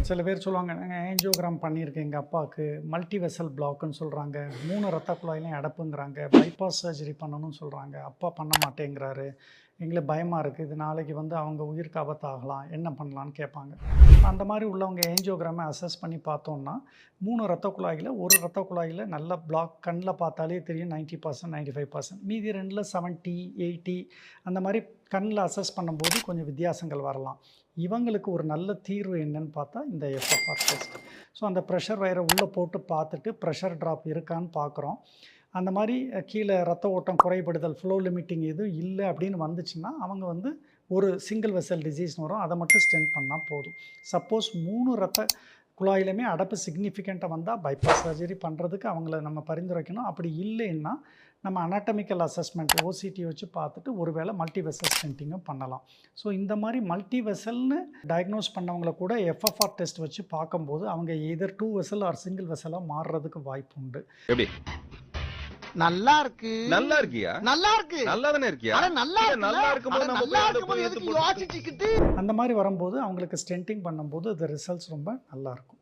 சில பேர் சொல்லுவாங்க, "நாங்க ஆஞ்சியோகிராம் பண்ணியிருக்கேன் எங்க அப்பாவுக்கு. மல்டி வெசல் பிளாக்குன்னு சொல்றாங்க. 3 ரத்த குழாயிலயும் அடைப்புங்கிறாங்க. பைபாஸ் சர்ஜரி பண்ணணும்னு சொல்றாங்க. அப்பா பண்ண மாட்டேங்கிறாரு. எங்களுக்கு பயமா இருக்கு. இது நாளைக்கு வந்து அவங்க உயிருக்கு ஆபத்தாகலாம். என்ன பண்ணலான்னு?" கேட்பாங்க. அந்த மாரி உள்ளவங்க ஆஞ்சியோகிராம அசஸ் பண்ணி பார்த்தோம்னா, 3 ரத்த குழாயில, ஒரு ரத்த குழாயில நல்ல பிளாக் கண்ல பார்த்தாலே தெரியும் 90%, 95%. மீதி 2ல 70, 80 அந்த மாரி கண்ல அசஸ் பண்ணும்போது கொஞ்சம் வித்தியாசங்கள் வரலாம். இவங்களுக்கு ஒரு நல்ல தீர்வு என்னன்னு பார்த்தா, இந்த எஃப்எஃப்ஆர் டெஸ்ட். ஸோ அந்த பிரஷர் வயர உள்ள போட்டு பார்த்துட்டு, பிரஷர் ட்ராப் இருக்கான்னு பார்க்குறோம். அந்த மாரி கீழ ரத்த ஓட்டம் குறைபடுதல், ஃப்ளோ லிமிட்டிங் எதுவும் இல்ல அப்படின்னு வந்துச்சுன்னா, அவங்க வந்து ஒரு சிங்கிள் வெசல் டிசீஸ்ன்னு வரும். அத மட்டும் ஸ்டென்ட் பண்ணா போதும். சப்போஸ் 3 ரத்த குழாயிலுமே அடைப்பு சிக்னிஃபிகன்ட்டா வந்தா, பைபாஸ் சர்ஜரி பண்றதுக்கு அவங்கள நம்ம பரிந்துரைக்கணும். அப்படி இல்லைன்னா, நம்ம அனாட்டமிக்கல் அசஸ்மென்ட் ஓசிடி வச்சு பார்த்துட்டு, ஒருவேளை மல்டி வெசல் ஸ்டென்டிங்கும் பண்ணலாம். ஸோ இந்த மாரி மல்டி வெசல்னு டயக்னோஸ் பண்ணவங்கள கூட எஃப்எஃப்ஆர் டெஸ்ட் வச்சு பார்க்கும்போது, அவங்க எய்தர் 2 வெசல் ஆர் சிங்கிள் வெசலா மாறுறதுக்கு வாய்ப்பு உண்டு. எப்படி நல்லா இருக்கு நல்லா இருக்கியா நல்லா இருக்கு நல்லா தானே இருக்கியா அட நல்லா இல்ல, இருக்குல்ல? நல்லா இருக்கும்போது அட நம்ம நல்லா போய் அந்த இருக்கும்போது போய் எதுக்கு எடுத்து போட்டு- யோசிச்சுக்கிட்டு அந்த மாரி வரும்போது, அவங்களுக்கு ஸ்டென்டிங் பண்ணும்போது, the ரிசல்ட்ஸ் ரொம்ப நல்லாயிருக்கும்.